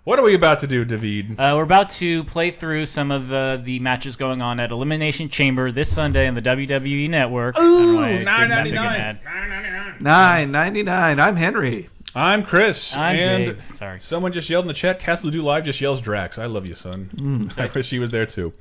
What are we about to do, David? We're about to play through some of the matches going on at Elimination Chamber this Sunday on the WWE Network. Ooh, $9.99. $9.99. I'm Henry. I'm Chris. I'm and Dave. Sorry. Someone just yelled in the chat. Castle Do Live just yells Drax. I love you, son. I wish she was there too.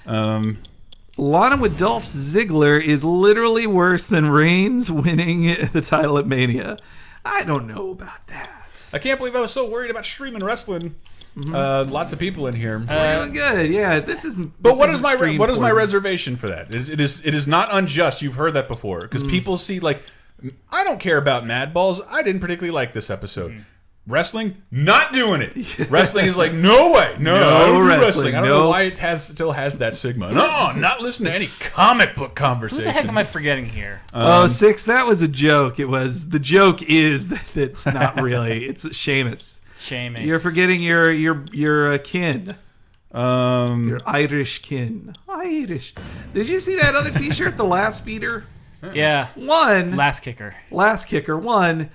Lana with Dolph Ziggler is literally worse than Reigns winning the title at Mania. I don't know about that. I can't believe I was so worried about streaming wrestling. Lots of people in here. We're doing good. Yeah, this isn't. But what is my reservation for that? It is not unjust. You've heard that before because people see like I don't care about Mad Balls. I didn't particularly like this episode. Wrestling, not doing it. Wrestling is like no way, no I don't do wrestling. I don't know why it still has that stigma. No, not listening to any comic book conversation. What the heck am I forgetting here? Six. That was a joke. It was the joke is that it's not really. It's Sheamus. Sheamus. You're forgetting your kin. Your Irish kin. Irish. Did you see that other T-shirt? The Last Speeder. Yeah. One. Last Kicker. Last Kicker. One.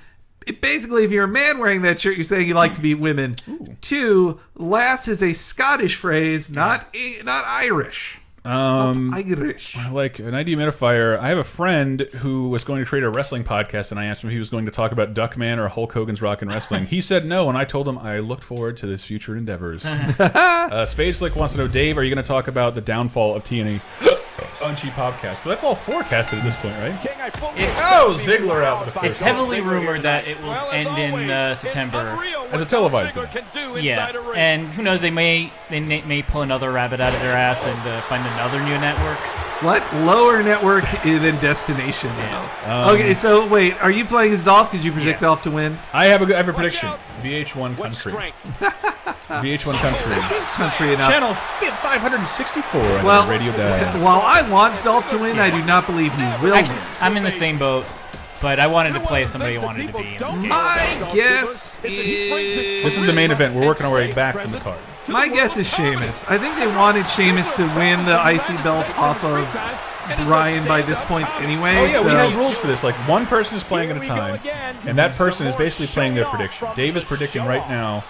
Basically, if you're a man wearing that shirt, you're saying you like to beat women. Ooh. Two, last is a Scottish phrase, not Irish. Irish. Like an dehumidifier. I have a friend who was going to create a wrestling podcast, and I asked him if he was going to talk about Duckman or Hulk Hogan's Rockin' Wrestling. He said no, and I told him I looked forward to his future endeavors. Spadeslick wants to know, Dave, are you going to talk about the downfall of TNA? Uncheap podcast. So that's all forecasted at this point, right? Ziggler out with the first. It's heavily rumored that it will end in September as a televised one. Yeah, and who knows? They may pull another rabbit out of their ass and find another new network. What lower network than Destination? Yeah. Okay, so wait, are you playing as Dolph? Because you predict Dolph to win. I have a prediction. VH1 Country. VH1 Country. Country enough. Channel 564 on the radio dial. While I want Dolph to win, I do not believe he will win. I'm in the same boat, but I wanted to play somebody I wanted to be in this game. My guess is... This is the main event. We're working our way back from the card. My guess is Sheamus. I think they wanted Sheamus to win the IC belt off of Bryan by this point anyway. Oh yeah, we have rules for this. Like one person is playing at a time, and that person is basically playing their prediction. Dave is predicting right now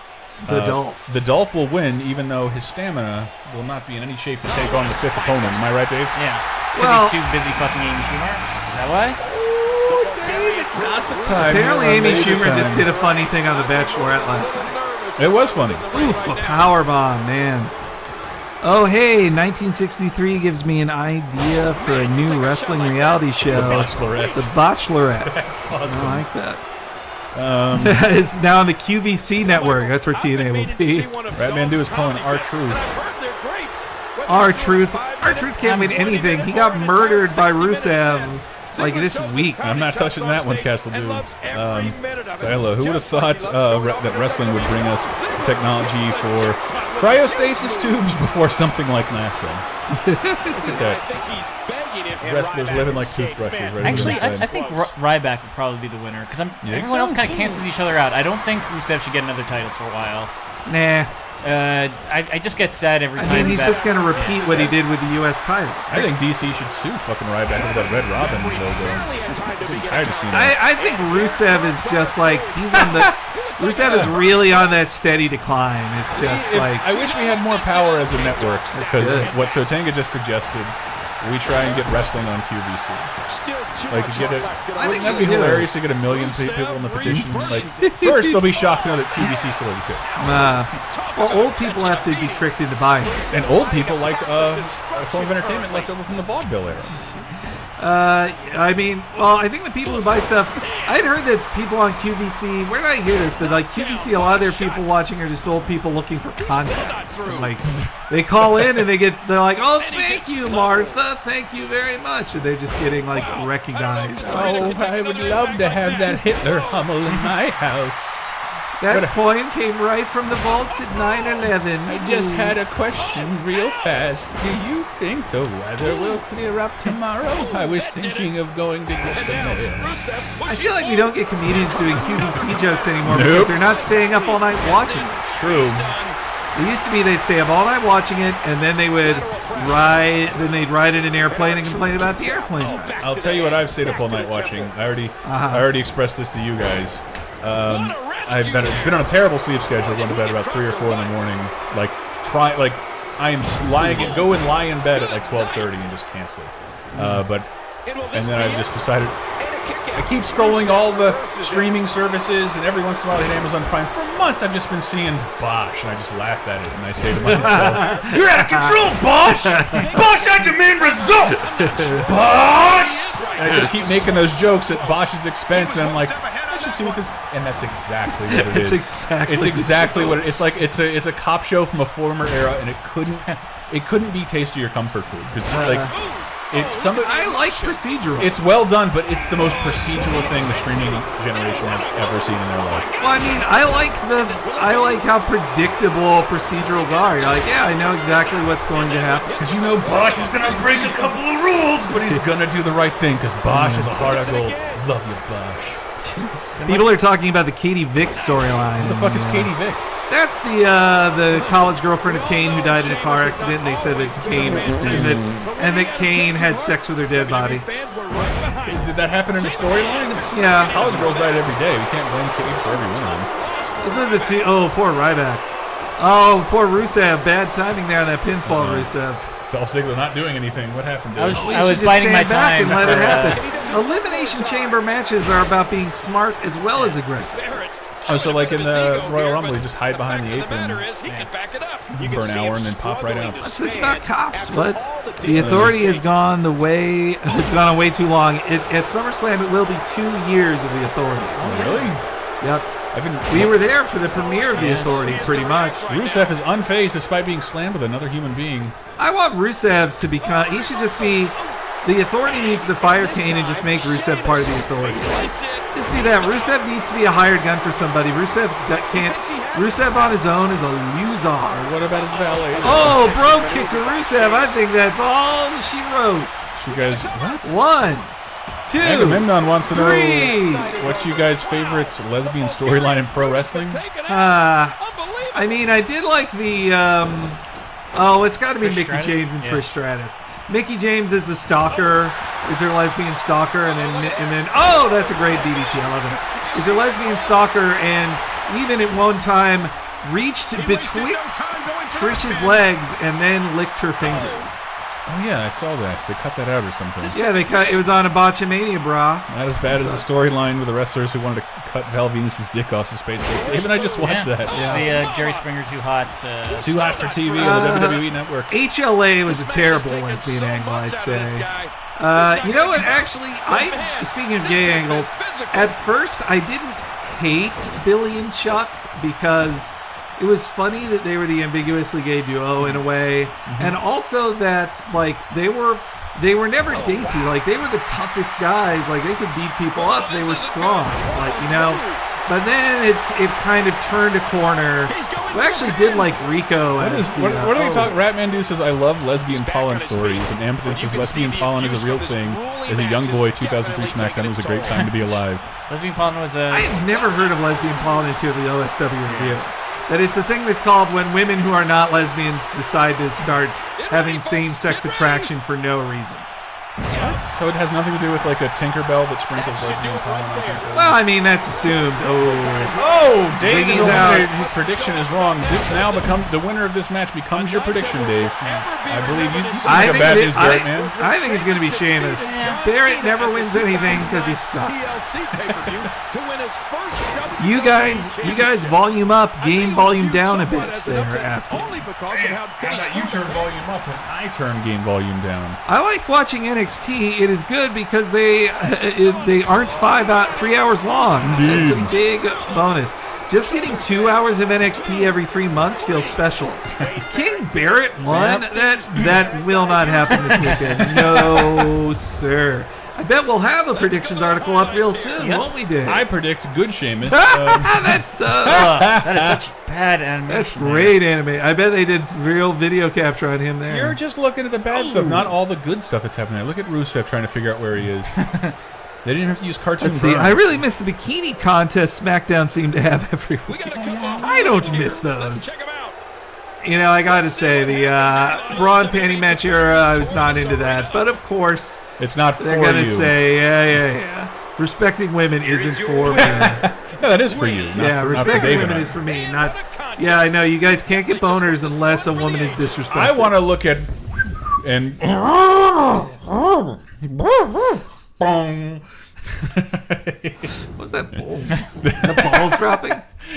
the Dolph will win, even though his stamina will not be in any shape to take on the fifth opponent. Am I right, Dave? Yeah. Well, he's too busy fucking Amy Schumer. Is that why? Oh, Dave, it's gossip time. Apparently, Amy Schumer just did a funny thing on The Bachelorette last night. It was funny. Oof, a powerbomb, man. Oh, hey, 1963 gives me an idea for a new wrestling reality show. The Bachelorette. The Bachelorette. That's awesome. I like that. It's now on the QVC network. That's where TNA will be. Ratman is calling R-Truth. R-Truth. R-Truth can't win anything. He got murdered by Rusev. Like this week. I'm not touching that one, Castle Dude. Silo, who would have thought that wrestling would bring us technology for cryostasis tubes before something like NASA? Look at that. Wrestlers living like toothbrushes. Right. Actually, I think Ryback would probably be the winner because everyone else kind of cancels each other out. I don't think Rusev should get another title for a while. Nah. I just get sad every time. I mean, he's just going to repeat what he did with the U.S. title. I think DC should sue fucking Ryback with that Red Robin logo. I'm tired of seeing that. I think Rusev is just like Rusev is really on that steady decline. It's just like I wish we had more power as a network because what Sotanga just suggested. We try and get wrestling on QVC. Like, get it. I think that'd be hilarious to get 1 million people in the petition. Like, first they'll be shocked to know that QVC still exists. Well, old people have to be tricked into buying it. And old people like a form of entertainment left over from the vaudeville era. I mean, well, I think the people who buy stuff, I'd heard that people on QVC, where did I hear this? But like QVC, a lot of their people watching are just old people looking for content. Like, they call in and they're like, oh, thank you, Martha, thank you very much. And they're just getting like recognized. Oh, I would love to have that Hitler Hummel in my house. That coin came right from the vaults at 9/11. I just had a question real fast. Do you think the weather will clear up tomorrow? I was thinking of going to get some mail. I feel like we don't get comedians doing QVC jokes anymore because they're not staying up all night watching it. True. It used to be they'd stay up all night watching it, and then they'd ride in an airplane and complain about the airplane. I'll tell you what I've stayed up all night watching. I already expressed this to you guys. I've been on a terrible sleep schedule, going to bed about 3 or 4 in the morning. I am go and lie in bed at like 12:30 and just can't sleep. And then I've just decided. I keep scrolling all the streaming services, and every once in a while I hit Amazon Prime. For months, I've just been seeing Bosch, and I just laugh at it, and I say to myself, "You're out of control, Bosch! Bosch, I demand results! Bosch!" And I just keep making those jokes at Bosch's expense, and I'm like, I should see what this. And that's exactly what it is. It's exactly what it's like. It's a cop show from a former era, and it couldn't be Taste of Your Comfort Food because I like procedural. It's well done, but it's the most procedural thing the streaming generation has ever seen in their life. Well, I mean, I like how predictable procedurals are. You're like, yeah, I know exactly what's going to happen. Because you know Bosch is going to break a couple of rules, but he's going to do the right thing because Bosch is a heart of gold. Love you, Bosch. People are talking about the Katie Vick storyline. What the fuck is Katie Vick? That's the college girlfriend of Kane who died in a car accident. And they said that Kane had sex with her dead body. Did that happen in the storyline? Yeah. College girls died every day. We can't blame Kate for every one of them. This was the two. Oh, poor Ryback. Oh, poor Rusev. Bad timing there on that pinfall, Rusev. Dolph Ziggler not doing anything. What happened? I was biding my time and let it happen. Elimination Chamber matches are about being smart as well as aggressive. Oh, so like in the Royal Rumble, you just hide behind the apron for an hour and then pop right out. This is about cops, but the Authority has gone on way too long. At SummerSlam, it will be 2 years of the Authority. Oh, really? Yep. We were there for the premiere of the Authority, pretty much. Rusev is unfazed despite being slammed with another human being. I want Rusev to become. He should just be. The Authority needs to fire Kane and just make Rusev part of the Authority. Just do that. Rusev needs to be a hired gun for somebody. Rusev can't. Rusev on his own is a loser. What about his valet? Oh, bro kick to Rusev. I think that's all she wrote. You guys, what? 1, 2, Agamemnon wants to 3. know what's you guys' favorite lesbian storyline in pro wrestling? I mean, I did like the. It's got to be Mickie James and Trish Stratus. Mickie James is the stalker, is her lesbian stalker, and then oh, that's a great DDT. I love it. Is her lesbian stalker, and even at one time reached betwixt Trish's legs and then licked her fingers. Oh yeah, I saw that. They cut that out or something. Yeah, they cut. It was on a Botchamania bra. Not as bad as the storyline with the wrestlers who wanted to cut Val Venus's dick off his space. Even I just watched that. Yeah. The Jerry Springer Too Hot. Too Hot for TV on the WWE Network. HLA was a terrible lesbian angle, I'd say. You know what? Actually, speaking of gay angles, at first I didn't hate Billy and Chuck because it was funny that they were the ambiguously gay duo in a way, and also that like they were never dainty. Like they were the toughest guys. Like they could beat people up. They were strong. Like But then it kind of turned a corner. We actually did like Rico. What are they talking? Ratman says, I love lesbian pollen stories. And Amperton says, lesbian pollen is a real thing. As a young boy, 2003 SmackDown was a great time to be alive. Lesbian pollen was a... I have never heard of lesbian pollen until the OSW review. That it's a thing that's called when women who are not lesbians decide to start having same-sex attraction for no reason. What? So it has nothing to do with like a Tinkerbell that sprinkles lesbian pollen on people? Well, I mean, that's assumed. Dave is eliminated. His prediction is wrong. This now becomes the winner of this match becomes your prediction, Dave. I believe you seem like a bad news Barrett, man. I think it's going to be Sheamus. Barrett never wins anything because he sucks. You guys volume up, game volume down a bit, they're asking. How about you turn volume up and I turn game volume down? I like watching NXT. It is good because they aren't 3 hours long. It's a big bonus. Just getting 2 hours of NXT every 3 months feels special. King Barrett won? That will not happen this weekend. No, sir. I bet we'll have a predictions article up real soon, won't we, Dave? I predict good Sheamus. That is such bad animation. That's great anime. I bet they did real video capture on him there. You're just looking at the bad stuff, not all the good stuff that's happening there. Look at Rusev trying to figure out where he is. They didn't have to use cartoon Let's see, I really miss the bikini contest SmackDown seemed to have every week. I don't miss those. You know, I gotta say, the bra and panty match era, I was not into that. But of course, it's not for they're gonna say, yeah. Respecting women isn't for men. Yeah, that is for you. Yeah, respecting women is for me. Not. Yeah, I know. You guys can't get boners unless a woman is disrespected. I want to look at and. What's that bull? The ball's dropping?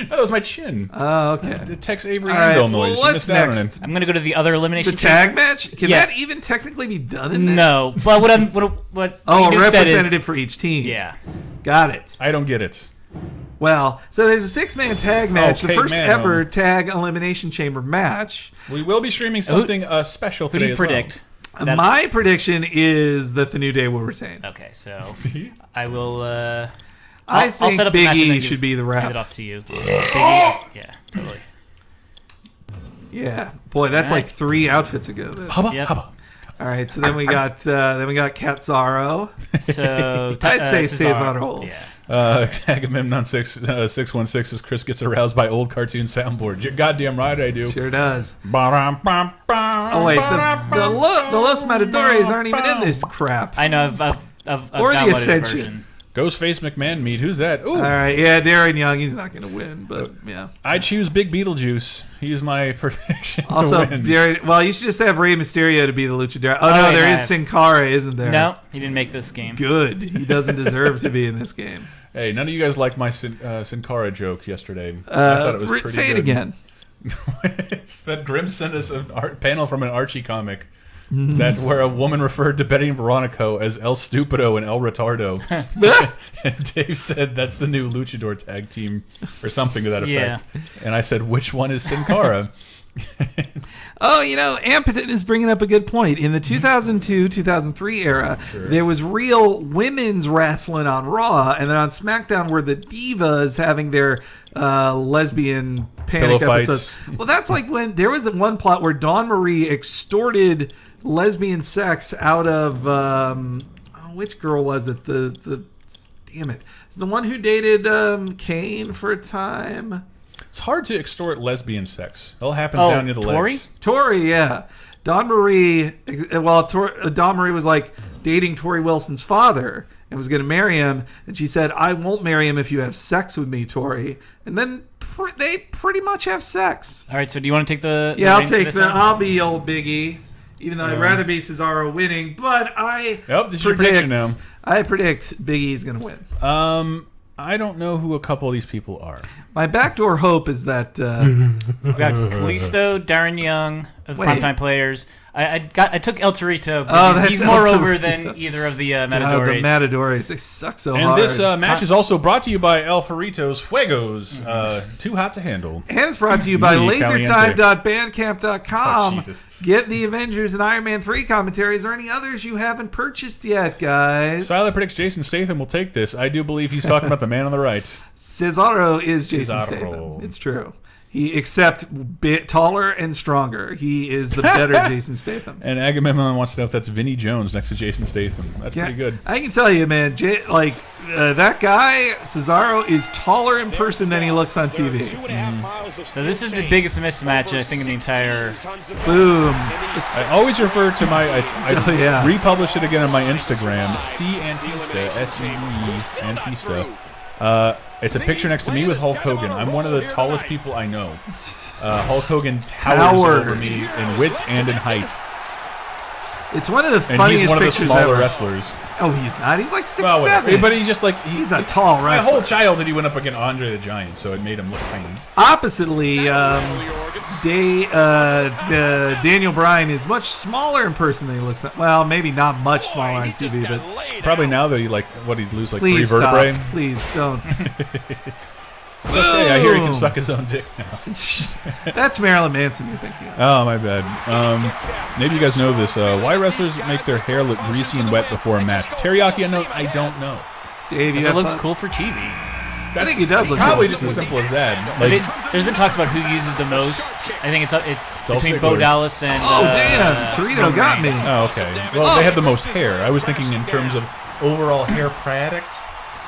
That was my chin. Oh, okay. The Tex Avery All right, Anvil noise. well, what's next? I'm gonna go to the other elimination. The tag chamber. match? Can that even technically be done in this? No, but what Oh, a Nuke said representative is, for each team. yeah. Got it. I don't get it. Well, so there's a 6-man tag match, the first man, ever tag Elimination Chamber match. We will be streaming something special Who today do you as well. predict? My prediction is that the New Day will retain. Okay, so I will. I I'll think set up the Big match and E then should be the Hand it rep. off to you. Big E, yeah, totally. Yeah, boy, that's like 3 outfits ago. Then. Hubba, Yep. hubba. All right, so then we got Catzaro. So I'd say Cesaro. Yeah. Agamemnon 616 says Chris gets aroused by old cartoon soundboard. You're goddamn right I do. Sure does. Oh Oh wait, the Los Matadores aren't even in this crap. I know. I've Or the downloaded Ascension. the version. Ghostface McMahon meet. Who's that? Ooh. All right, yeah, Darren Young, he's not going to win, but yeah. I choose Big Beetlejuice. He's my prediction Also, to win. Darren, well, you should just have Rey Mysterio to be the luchador. Oh, Oh, no, wait, there no, is Sin Cara, isn't there? No, he didn't make this game. Good. He doesn't deserve to be in this game. Hey, none of you guys liked my Sin Cara joke yesterday. I thought it was pretty say good. it again. It's that Grim sent us a panel from an Archie comic that where a woman referred to Betty and Veronico as El Stupido and El Retardo. And Dave said that's the new luchador tag team or something to that effect. Yeah. And I said, which one is Sin Cara? Oh, you know, Ampiton is bringing up a good point. In the 2002-2003 era, there was real women's wrestling on Raw, and then on SmackDown were the Divas having their lesbian panic Pillow episodes. fights. Well, that's like when there was one plot where Dawn Marie extorted lesbian sex out of which girl was it? The damn it, it's the one who dated Kane for a time. It's hard to extort lesbian sex. It all happens Oh, down near the Tori? legs. Tori, yeah. Dawn Marie, Dawn Marie was like dating Tori Wilson's father and was going to marry him. And she said, I won't marry him if you have sex with me, Tori. And then they pretty much have sex. All right, so do you want to take the Yeah, I'll reins for take this the, one? I'll be old Biggie. Even though I'd rather be Cesaro winning. But I Yep, this is your prediction now. I predict Big E's going to win. I don't know who a couple of these people are. My backdoor hope is that... We've got Kalisto, Darren Young of Wait. Primetime Players. I took El Torito Oh, because that's he's El more Torito. over than either of the Matadores. the Matadores, they suck so And hard. this match is also brought to you by El Faritos Fuegos. Too hot to handle. And it's brought to you by Muy caliente. lasertime.bandcamp.com. Oh, Jesus. Get the Avengers and Iron Man 3 commentaries or any others you haven't purchased yet, guys. Siler predicts Jason Statham will take this. I do believe he's talking about the man on the right. Cesaro is Jason Cesaro. Statham. It's true. He except taller and stronger. He is the better Jason Statham. And Agamemnon wants to know if that's Vinnie Jones next to Jason Statham. That's pretty good. I can tell you, man. That guy Cesaro is taller in person than he looks on TV. So this is the biggest mismatch I think in the entire. Boom. I always refer to my. I yeah. republished it again on my Instagram. C Antista, S-E-E Antista. It's a picture next to me with Hulk Hogan. I'm one of the tallest people I know. Hulk Hogan towers over me in width and in height. It's one of the And funniest he's one of the pictures smaller ever. wrestlers. Oh, he's not. He's like 6'7". Well, whatever. But he's just like He's a tall My wrestler. whole childhood he went up against Andre the Giant, so it made him look tiny. Oppositely, Daniel Bryan is much smaller in person than he looks. Well, maybe not much smaller on TV, but Probably now that he'd lose like please 3 vertebrae. stop. Please don't. It's okay, I hear he can Boom. suck his own dick now. That's Marilyn Manson you're thinking of. Oh, my bad. Maybe you guys know this. Why wrestlers make their hair look greasy and wet before a match? Teriyaki, I don't know. Dave, you Because it have looks fun? cool for TV. I think it does look probably cool. just as simple as that. But Like, there's been talks about who uses the most. I think it's Dolph between Ziggler. Bo Dallas and. Oh, damn. Torito Roman got me. Reigns. oh, okay. Well, they have the most hair. I was thinking in terms of overall hair product.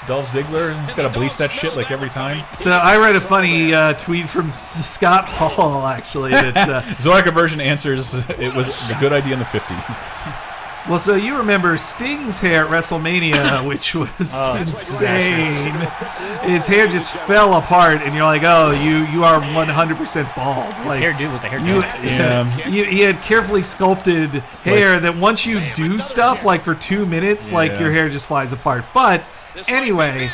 Dolph Ziggler, he's got to bleach that shit like every time. So I read a funny tweet from Scott Hall, actually. That Zorka version answers it was a good idea in the 50s. Well, so you remember Sting's hair at WrestleMania, which was insane. His hair just fell apart, and you're like, oh, you are 100% bald. His hairdo was a hairdo. He had carefully sculpted hair that once you do stuff, like for 2 minutes, like your hair just flies apart. But anyway,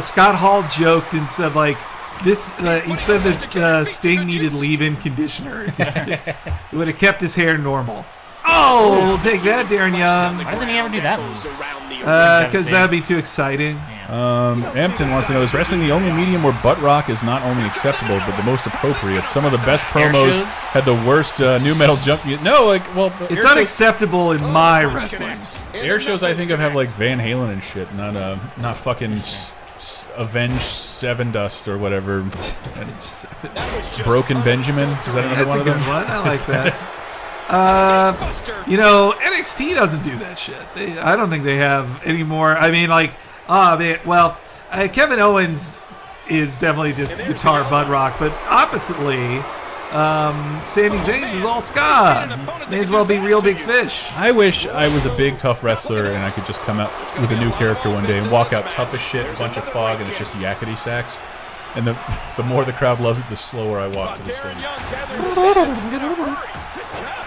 Scott Hall joked and said, like, this. He said that Sting needed leave-in conditioner. It would have kept his hair normal. Oh, we'll take that, Darren Young. Why doesn't he ever do that move? Because that would be too exciting. Ampton wants to know, is wrestling the only medium where butt rock is not only acceptable, but the most appropriate? Some of the best promos had the worst new metal jump. No, like, well... It's unacceptable in my wrestling. Air shows I think of have, like, Van Halen and shit, not fucking... Avenged Sevendust or whatever. Broken Benjamin. Is that another one of them? That's a good one. I like that. You know, NXT doesn't do that shit. I don't think they have any more. I mean, like, Kevin Owens is definitely just guitar butt rock, but oppositely, Sami Zayn is all ska. May as well be Real Big Fish. I wish I was a big, tough wrestler and I could just come out with a new character one day and walk out tough as shit, a bunch of fog, and it's just yakety sax. And the more the crowd loves it, the slower I walk to the stage.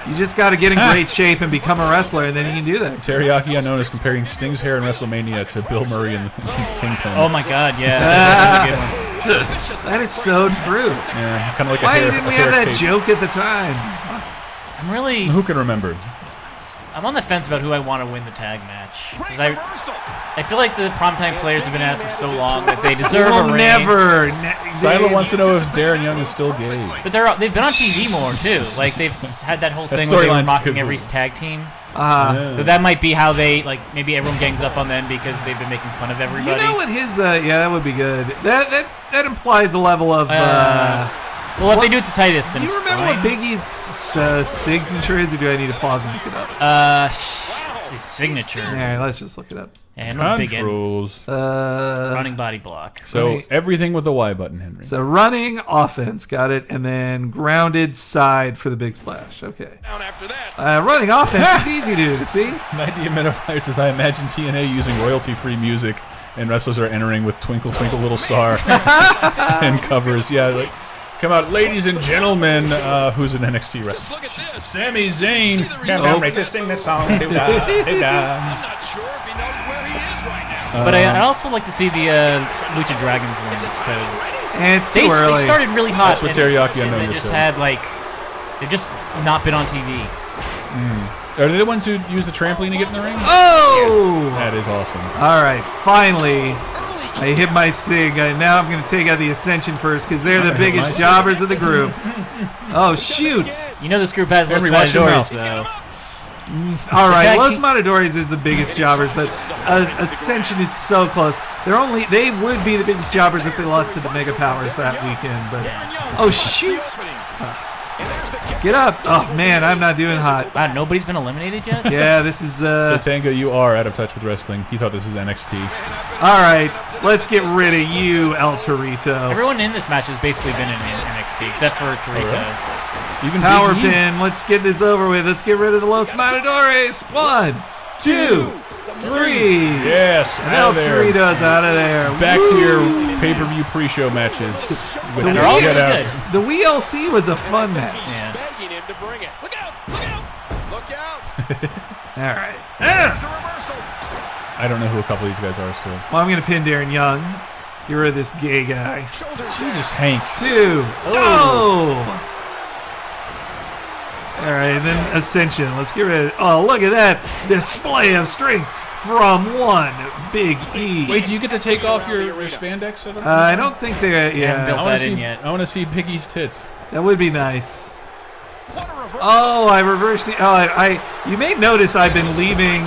You just got to get in great shape and become a wrestler, and then you can do that. Teriyaki Unknown is comparing Sting's hair in WrestleMania to Bill Murray and Kingpin. Oh my God, yeah. That is so true. Yeah, kind of like Why didn't we have that joke at the time? I'm really... Who can remember? I'm on the fence about who I want to win the tag match. Because I feel like the primetime players have been at it for so long that they deserve a reign. Silo wants to know if Darren Young is still gay. But they've been on TV more, too. Like, they've had that whole thing where they were mocking every tag team. So that might be how they, like, maybe everyone gangs up on them because they've been making fun of everybody. You know what his, that would be good. That implies a level of, well, if they do it to Titus, then do you remember what Biggie's signature is, or do I need to pause and look it up? His signature. Yeah, let's just look it up. And Controls. Running body block. So everything with the Y button, Henry. So running offense, got it, and then grounded side for the big splash. Okay. Running offense is easy to do. See? 90 Minifire says, I imagine TNA using royalty-free music, and wrestlers are entering with Twinkle Twinkle Little Star and covers. Yeah, like. Come out, ladies and gentlemen, who's an NXT wrestler? Sami Zayn. Can't wait to sing this song. But I also like to see the Lucha Dragons win because it's too early. They started really hot. That's what Teriyaki Unknown they just had they've just not been on TV. Are they the ones who use the trampoline to get in the ring? Oh! That is awesome. All right, finally. I hit my Sting. Now I'm going to take out the Ascension first because they're the biggest jobbers of the group. Oh, shoot. You know this group has Los Matadores, though. All right, Los Matadores is the biggest jobbers, but Ascension is so close. They would be the biggest jobbers if they lost to the Mega Powers that weekend. But oh, shoot. Get up. Oh, man, I'm not doing hot. Wow, nobody's been eliminated yet? Yeah, this is... So, Tango, you are out of touch with wrestling. He thought this is NXT. All right, let's get rid of you, El Torito. Everyone in this match has basically been in NXT, except for Torito. Right. Even Power pin. Let's get this over with. Let's get rid of the Los Matadores. 1, 2, 3. Yes, El Torito's out of there. Back to your pay-per-view pre-show matches. They're all good. The WLC was a fun match. Yeah. To bring it. Look out! Look out! Look out! All right. I don't know who a couple of these guys are still. Well, I'm going to pin Darren Young. Get rid of this gay guy. Jesus, Hank. 2. Oh! All right, and then Ascension. Let's get rid of... Oh, look at that display of strength from one Big E. Wait, do you get to take off your spandex? I don't think they... Yeah. I want to see Big E's tits. That would be nice. Oh, I reversed the... Oh, you may notice I've been leaving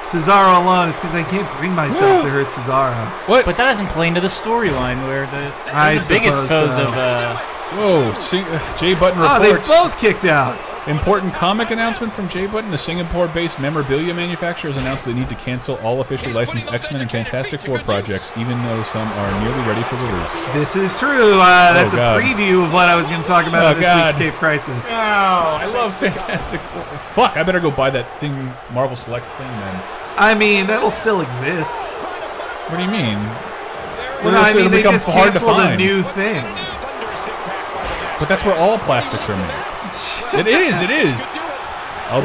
Cesaro alone. It's because I can't bring myself to hurt Cesaro. What? But that doesn't play into the storyline where the biggest foes of Whoa, Jay Button Oh, reports. they both kicked out. Important comic announcement from Jay Button. The Singapore-based memorabilia manufacturer has announced they need to cancel all officially licensed X-Men and Fantastic Four projects, even though some are nearly ready for release. This is true. That's a preview of what I was going to talk about in this week's Cape Crisis. Oh, I love Fantastic Four. Fuck, I better go buy that thing, Marvel Select thing, then. I mean, that'll still exist. What do you mean? Well, I mean, they just canceled a new thing. But that's where all plastics are made. It is.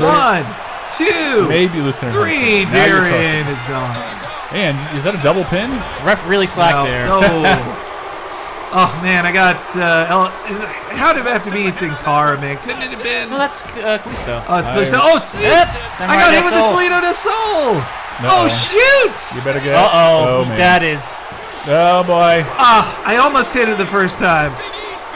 One, two, maybe Lieutenant three. Darren is gone. Man, is that a double pin? The ref really slacked there. No. Oh man, I got. How did it have to be Sin Cara, man? Couldn't it have been? Well, that's Kalisto. Oh, it's Kalisto. Oh, shit! Yep. I got hit with the Salido de Sol. Oh shoot! You better get. Oh, that is. Oh boy. I almost hit it the first time.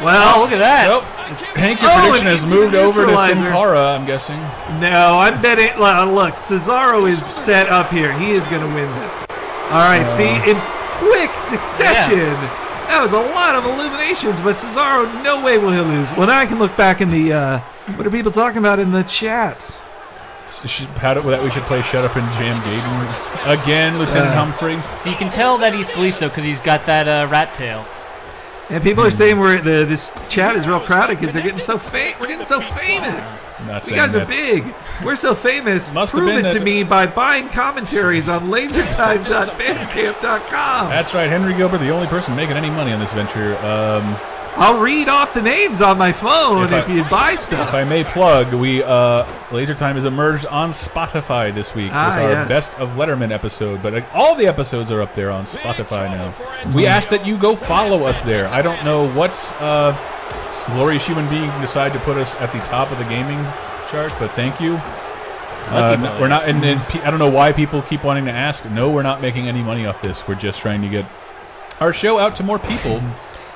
Well, look at that. So, Hank, your prediction has moved over to Sin Cara, I'm guessing. No, I'm betting. Look, Cesaro is set up here. He is going to win this. All right, see, in quick succession. Yeah. That was a lot of eliminations, but Cesaro, no way will he lose. Well, now I can look back in the. What are people talking about in the chat? We should play Shut Up and Jam Gaiden again, Lieutenant Humphrey. So you can tell that he's Kalisto because he's got that rat tail. And people are saying this chat is real crowded because they're getting so we're getting so famous. You guys are big. We're so famous. Prove it to me by buying commentaries on lasertime.bandcamp.com. That's right, Henry Gilbert, the only person making any money on this venture. I'll read off the names on my phone if you buy stuff. If I may plug, Laser Time is emerged on Spotify this week with our Best of Letterman episode. But all the episodes are up there on Spotify now. We ask that you go follow us there. I don't know what glorious human being decided to put us at the top of the gaming chart, but thank you. We're not, and I don't know why people keep wanting to ask. No, we're not making any money off this. We're just trying to get our show out to more people.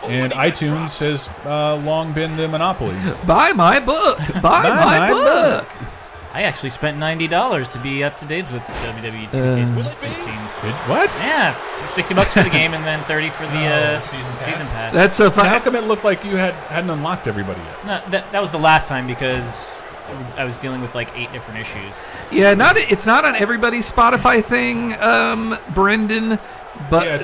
And iTunes has long been the monopoly. Buy my book. Buy my book. I actually spent $90 to be up to date with WWE 2K15. What? Yeah, $60 for the game and then $30 for the season pass. That's so fun. How come it looked like you hadn't unlocked everybody yet? No, that was the last time because I was dealing with like 8 different issues. Yeah, it's not on everybody's Spotify thing, Brendan. But yeah,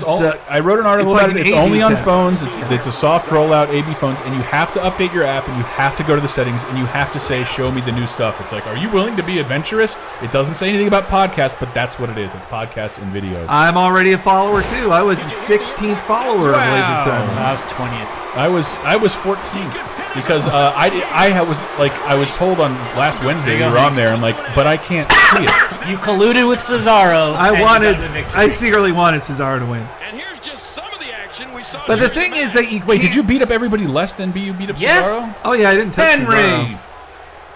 I wrote an article about it. It's only on phones. It's a soft rollout, AB phones, and you have to update your app, and you have to go to the settings, and you have to say, "Show me the new stuff." It's like, are you willing to be adventurous? It doesn't say anything about podcasts, but that's what it is. It's podcasts and video. I'm already a follower too. I was the 16th follower of Laser Time. I was 20th. I was 14th because I was told on last Wednesday we were on there. I'm like, but I can't see it. You colluded with Cesaro. I secretly wanted Cesaro to win. And here's just some of the action we saw. But the thing is that you wait. Did you beat up everybody less than you beat up Cesaro? Oh yeah, I didn't touch Cesaro.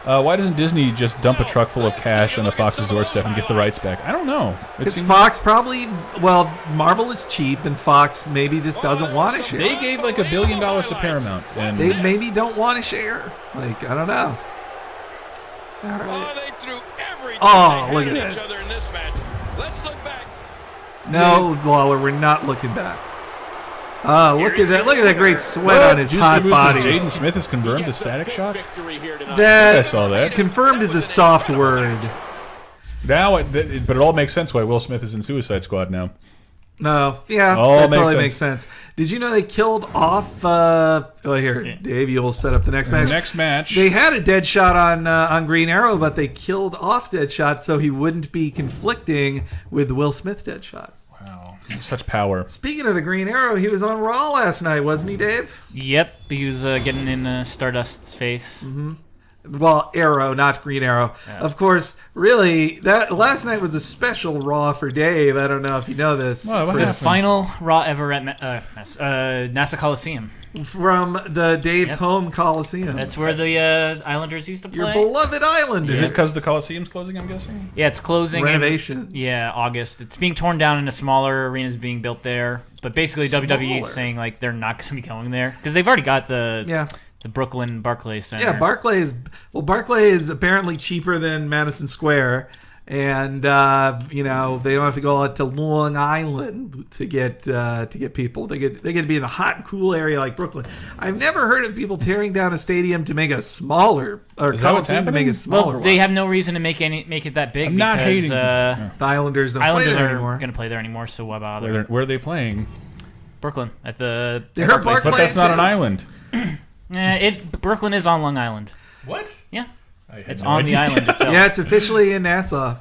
Why doesn't Disney just dump a truck full of cash on the Fox's doorstep and get the rights back? I don't know. Because Fox Marvel is cheap, and Fox maybe just doesn't want to share. They gave like $1 billion to Paramount, and they maybe don't want to share. Like, I don't know. All right. Look at that. Let's look back. No, Lawler, we're not looking back. Look at that! Look at that great sweat on his hot body. Jaden Smith is confirmed as Static Shock. I saw that. Confirmed is a soft word. Now, but it all makes sense why Will Smith is in Suicide Squad now. No, yeah, that totally makes sense. Did you know they killed off? Dave, you'll set up the next match. Next match. They had a Deadshot on Green Arrow, but they killed off Deadshot so he wouldn't be conflicting with the Will Smith Deadshot. Wow, such power. Speaking of the Green Arrow, he was on Raw last night, wasn't he, Dave? Yep, he was getting in Stardust's face. Mm-hmm. Well, Arrow, not Green Arrow. Yeah. Of course, really, that last night was a special Raw for Dave. I don't know if you know this. Well, the final Raw ever at NASA Coliseum. From the Dave's home Coliseum. That's where the Islanders used to play. Your beloved Islanders. Is it because the Coliseum's closing, I'm guessing? Yeah, it's closing. Renovations. August. It's being torn down and a smaller arena is being built there. But basically, WWE is saying like they're not going to be going there because they've already got the Brooklyn Barclays Center. Yeah, Barclays is apparently cheaper than Madison Square, And you know, they don't have to go out to Long Island to get people. They get to be in a hot and cool area like Brooklyn. I've never heard of people tearing down a stadium to make a smaller or Coliseum to make a smaller. Well, they have no reason to make it that big. I'm not hating. The Islanders don't play there anymore. Going to play there anymore, so why bother? Where are they playing? Brooklyn at the. But that's not an island. Brooklyn is on Long Island. What? Yeah. It's on the island itself. Yeah, it's officially in Nassau.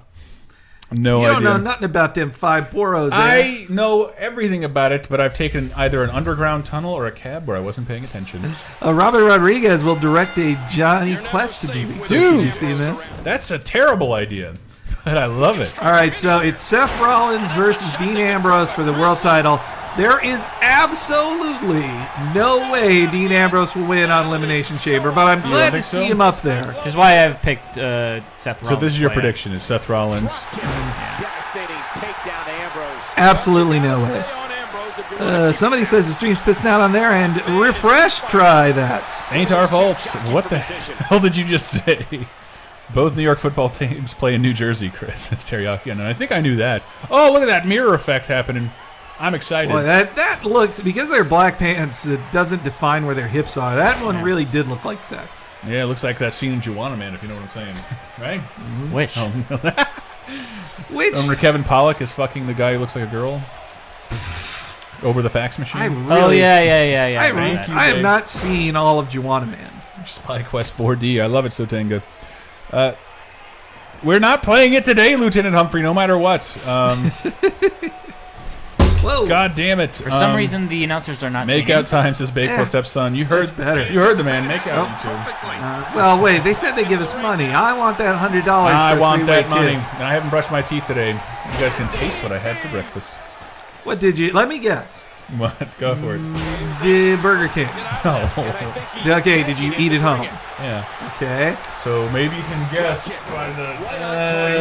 No idea. You don't know nothing about them 5 boroughs there. I know everything about it, but I've taken either an underground tunnel or a cab where I wasn't paying attention. Robert Rodriguez will direct a Johnny Quest movie. Dude, have you seen this? That's a terrible idea, but I love it. All right, so it's Seth Rollins versus Dean Ambrose for the world title. There is absolutely no way Dean Ambrose will win on Elimination Chamber, but I'm glad to see him up there. Which is why I've picked Seth Rollins. So this is your prediction, is Seth Rollins? Absolutely no way. Somebody says the stream's pissing out on their end. Refresh, try that. Ain't our fault. What the hell did you just say? Both New York football teams play in New Jersey, Chris. Teriyaki, and I think I knew that. Oh, look at that mirror effect happening. I'm excited. Boy, that looks, because they're black pants, it doesn't define where their hips are. That one really did look like sex. Yeah, it looks like that scene in Juwanna Man, if you know what I'm saying. Right? Which? Oh, Which? Remember Kevin Pollak is fucking the guy who looks like a girl? Over the fax machine? I have not seen all of Juwanna Man. Spy Quest 4D. I love it, Sotenga. We're not playing it today, Lieutenant Humphrey, no matter what. Whoa. God damn it. For some reason, the announcers are not Make out time, says Bakewell Stepson. You heard better. You heard the man. Make out, you two. Well, wait. They said they give us money. I want that $100. I want that money. Kids. And I haven't brushed my teeth today. You guys can taste what I had for breakfast. What did you? Let me guess. What? Go for it. Burger King. No. Okay, did you eat at home? Yeah. Okay. So maybe you can guess by the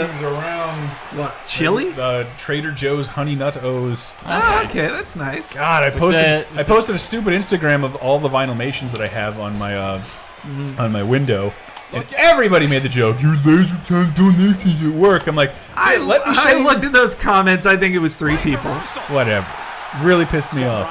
things around. What? Chili? Trader Joe's Honey Nut O's. Oh, okay, that's nice. God, I posted a stupid Instagram of all the Vinylmations that I have on my window. And everybody made the joke, your laser time donations at work. I'm like, I looked at those comments. I think it was 3 people. Whatever. Really pissed me off.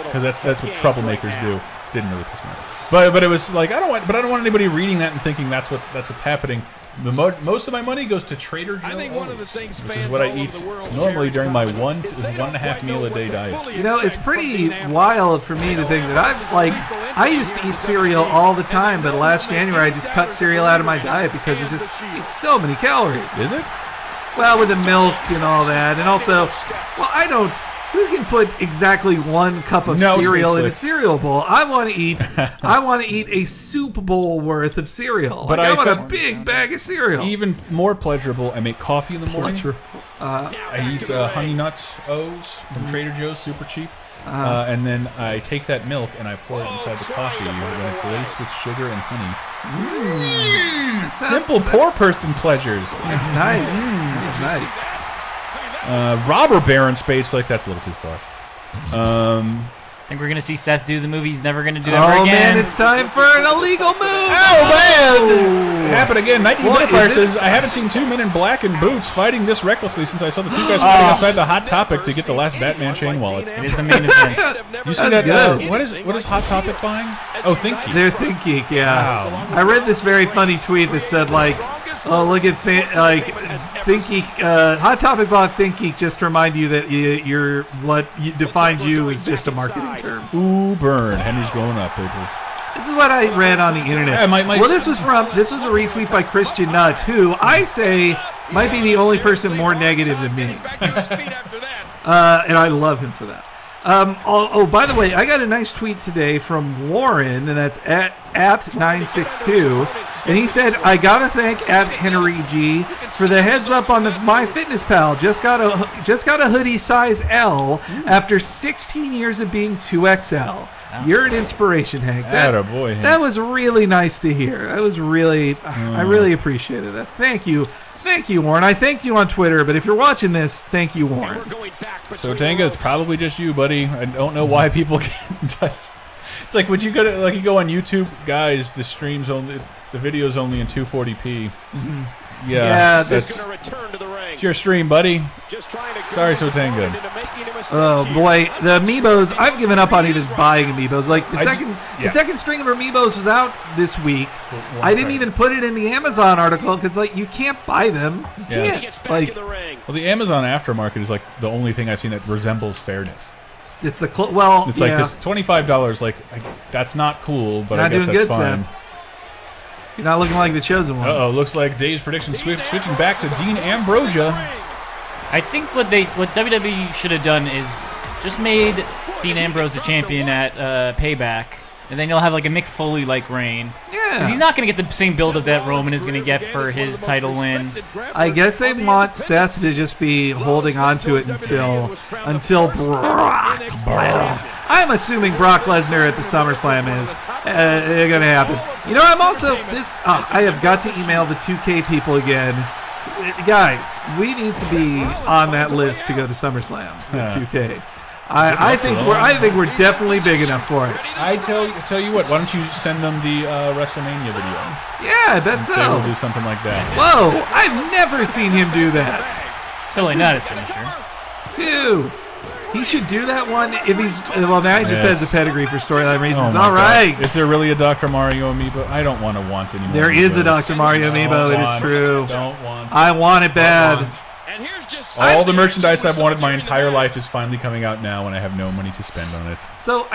Because that's what troublemakers do. Didn't really piss me off. But it was like, I don't want anybody reading that and thinking that's what's happening. Most of my money goes to Trader Joe's, which is what I eat normally during my 1 to 1.5 meal a day diet. You know, it's pretty wild for me to think that I used to eat cereal all the time, but last January I just cut cereal out of my diet because it's so many calories. Is it? Well, with the milk and all that, and also, who can put exactly 1 cup of cereal in a cereal bowl? I want to eat a Soup Bowl worth of cereal. But I want a big bag of cereal. Even more pleasurable, I make coffee in the morning. I eat Honey Nuts O's from Trader Joe's, super cheap. And then I take that milk and I pour it inside the coffee when it's laced with sugar and honey. Simple poor person pleasures. That's nice. That's nice. Robber Baron Space, that's a little too far. I think we're gonna see Seth do the movie he's never gonna do ever again. Oh man, it's time for an illegal move! Oh man! It happened again. Nike Modifier says, I haven't seen 2 men in black and boots fighting this recklessly since I saw the 2 guys fighting outside the Hot Topic to get the last Batman chain wallet. It is the main event. You see that? What is Hot Topic buying? Oh, ThinkGeek. They're ThinkGeek, yeah. Wow. I read this very funny tweet that said oh, look at ThinkGeek. Hot Topic bought ThinkGeek just to remind you that what defines you is just a marketing term. Ooh, burn! Henry's going up, people. This is what I read on the internet. Yeah, this was a retweet by Christian Nutt, who I say might be the only person more negative than me. And I love him for that. By the way, I got a nice tweet today from Warren, and that's at 962, and he said, I gotta thank Henry G for the heads up on the MyFitnessPal. Just got a hoodie size L after 16 years of being 2XL. You're an inspiration, Hank. Hank. That was really nice to hear. I really appreciated that. Thank you. Thank you, Warren. I thanked you on Twitter, but if you're watching this, thank you, Warren. So, Tanga, it's probably just you, buddy. I don't know why people get in touch. It's like, would you go to, you go on YouTube, guys, the video's only in 240p. Yeah, that's it's your stream, buddy. Sorry, Sotenga. Oh boy, the amiibos. I've given up on even buying amiibos. Like the second string of amiibos was out this week. I didn't even put it in the Amazon article because like you can't buy them. You can't. Like, well, the Amazon aftermarket is like the only thing I've seen that resembles fairness. It's the it's like this $25. Like that's not cool, but I guess that's fine. Sam. You're not looking like the chosen one. Looks like Dave's prediction switching back to Dean Ambrosia. I think what WWE should have done is just made Dean Ambrose the champion at Payback, and then you'll have like a Mick Foley-like reign. Yeah. Because he's not going to get the same build-up that Roman is going to get for his title win. I guess they want Seth to just be holding on to it until Brock. I'm assuming Brock Lesnar at the SummerSlam is going to happen. You know, I'm also I have got to email the 2K people again. Guys, we need to be on that list to go to SummerSlam with 2K. I think we're definitely big enough for it. I tell you what. Why don't you send them the WrestleMania video? Yeah, I bet so. We'll do something like that. Whoa! I've never seen him do that. It's totally not his finisher. Dude, he should do that one if he's. Well, now he just has a pedigree for storyline reasons. Oh all right. God. Is there really a Dr. Mario amiibo? I don't want anymore. There is a Dr. Mario amiibo. It is true. I want it bad. All the merchandise I've wanted my entire life is finally coming out now, and I have no money to spend on it. So,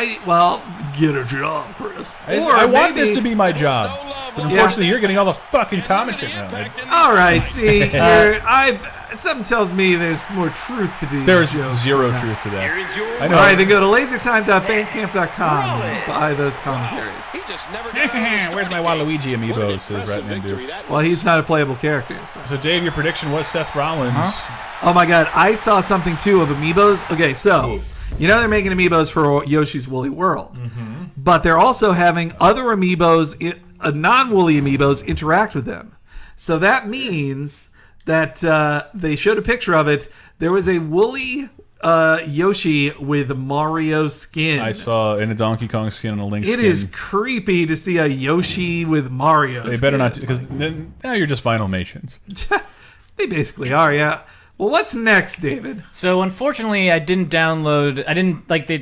get a job, Chris. I want this to be my job. But unfortunately, you're getting all the fucking commentary now. All right, see, something tells me there's more truth to these. There's zero truth to that. I know. All right, then go to lasertime.bandcamp.com and buy those commentaries. Where's my Waluigi amiibo? Says Ratman. Well, he's not a playable character. So Dave, your prediction was Seth Rollins. Oh my God, I saw something too of amiibos. Okay, so you know they're making amiibos for Yoshi's Woolly World, but they're also having other amiibos, non-Woolly amiibos, interact with them. So that means that they showed a picture of it. There was a Woolly Yoshi with Mario skin. I saw in a Donkey Kong skin and a Link skin. It is creepy to see a Yoshi with Mario skin. They better not, because now you're just Vinylmations. They basically are, yeah. Well, what's next, David? So, unfortunately, I didn't download.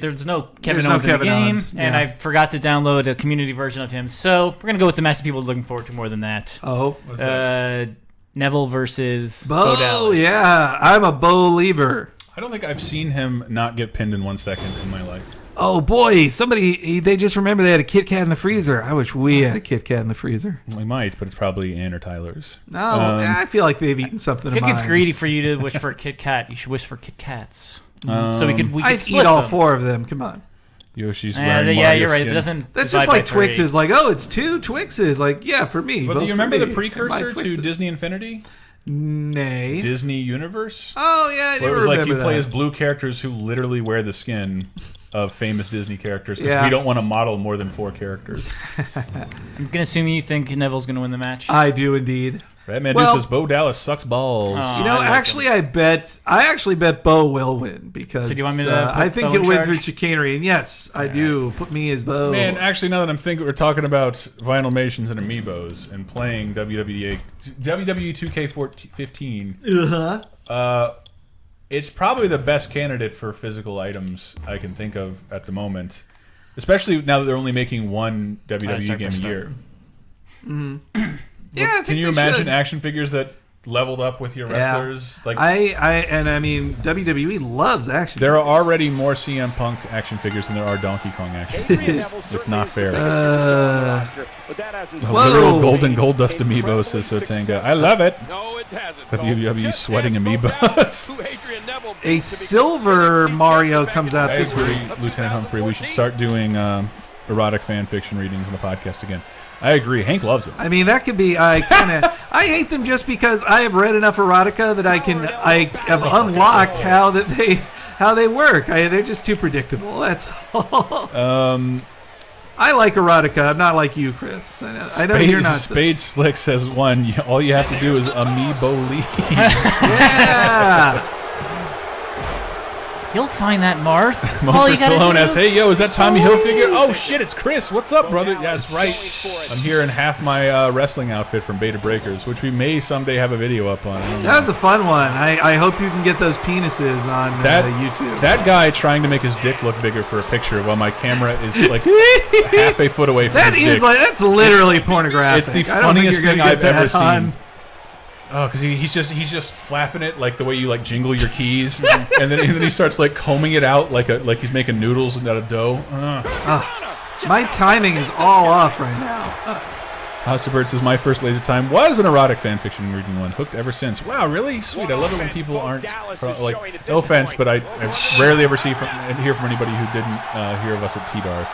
There's no Kevin Owens in the game, and I forgot to download a community version of him. So, we're going to go with the match that people are looking forward to more than that. Oh. Neville versus Bo Dallas. Yeah, I'm a Bo Lieber. I don't think I've seen him not get pinned in 1 second in my life. Oh, boy. They just remember they had a Kit Kat in the freezer. I wish we had a Kit Kat in the freezer. We might, but it's probably Ann or Tyler's. No, I feel like they've eaten something of mine. If it gets greedy for you to wish for a Kit Kat, you should wish for Kit Kats. So we could I'd split eat all them. 4 of them. Come on. Yoshi's wearing yeah, Mario you're right. skin. It doesn't. That's just like Twixes. Like, oh, it's 2 Twixes. Like, yeah, for me. But do you remember the my precursor to Twixes. Disney Infinity? Nay. Disney Universe? Oh, yeah, I do remember remember like you that. play as blue characters who literally wear the skin of famous Disney characters because Yeah. we don't want to model more than 4 characters. I'm gonna assume you think Neville's gonna win the match. I do indeed. Redman Well- says Bo Dallas sucks balls. You know, I actually bet Bo will win because So do you want me to put I think Bo he'll in win charge? through chicanery. And yes, I do. Put me as Bo. Man, actually, now that I'm thinking, we're talking about Vinylmations and Amiibos and playing WWE 2K15. It's probably the best candidate for physical items I can think of at the moment, especially now that they're only making one WWE game a year. Yeah, I think can you they imagine should. action figures that leveled up with your wrestlers? Like I mean, WWE loves action. there are already more CM Punk action figures than there are Donkey Kong action figures. It's not fair. Literal golden gold dust amiibo, says Sotanga. I love it. No, it hasn't. WWE sweating amiibos. A silver Mario comes out I this agree, week. Lieutenant Humphrey. We should start doing erotic fan fiction readings on the podcast again. I agree. Hank loves them. I mean, that could be. I hate them just because I have read enough erotica that I have unlocked how they work. They're just too predictable. That's all. I like erotica. I'm not like you, Chris. I know you're not. Spade Slick says one. All you have to do is amiibo leave. Yeah. You'll find that, Marth. Mofer Stallone asks, hey, yo, is that Tommy Hilfiger? Oh, shit, it's Chris. What's up, brother? Yeah, that's right. I'm here in half my wrestling outfit from Beta Breakers, which we may someday have a video up on. That was a fun one. I hope you can get those penises on YouTube. That guy trying to make his dick look bigger for a picture while my camera is like half a foot away from his dick. That's literally pornographic. It's the funniest thing I've ever seen. Oh, because he's just flapping it like the way you like jingle your keys, and then he starts like combing it out like he's making noodles out of dough. My timing is all off right now. House of Bird says my first laser time was an erotic fanfiction reading one. Hooked ever since. Wow, really sweet. I love it when people aren't like. No offense, but I rarely ever hear from anybody who didn't hear of us at TDAR.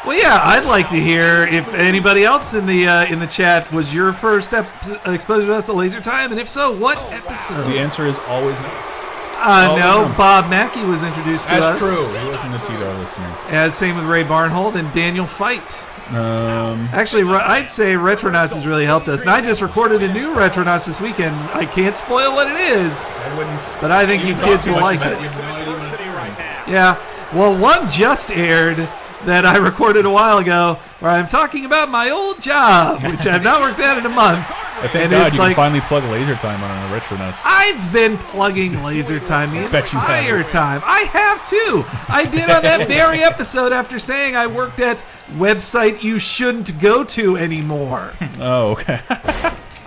Well, yeah, I'd like to hear if anybody else in the chat was your first exposure to us at Laser Time, and if so, what episode? The answer is always no. No, Bob Mackey was introduced to us. That's true. He wasn't a TDAR listener. As same with Ray Barnhold and Daniel Fight. Actually, I'd say Retronauts has really helped us. And I just recorded a new Retronauts this weekend. I can't spoil what it is. I wouldn't. But I think you kids will like it. Yeah. Well, one just aired that I recorded a while ago where I'm talking about my old job, which I've not worked at in a month. Thank God you can finally plug Laser Time on a Retronauts. I've been plugging Laser Time the entire time. I have too. I did on that very episode after saying I worked at website you shouldn't go to anymore. Oh, okay.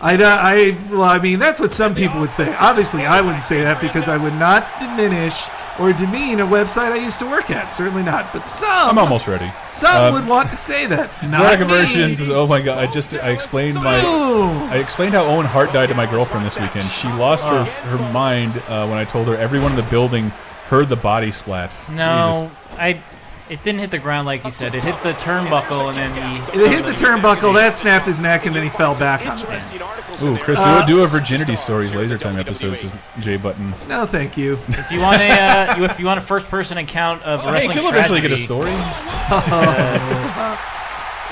I mean, that's what some people would say. Obviously, I wouldn't say that because I would not diminish or demean a website I used to work at. Certainly not. But some... I'm almost ready. Some would want to say that. Zara Conversions says, oh my God, I explained how Owen Hart died to my girlfriend this weekend. She lost her mind when I told her everyone in the building heard the body splat. No, it didn't hit the ground like he said. It hit the turnbuckle, and then It hit the turnbuckle, that snapped his neck, and then he fell back on it. Ooh, Chris, do a virginity stories Laser Time episode, says J Button. No, thank you. If you want a first-person account of wrestling you'll eventually get a story.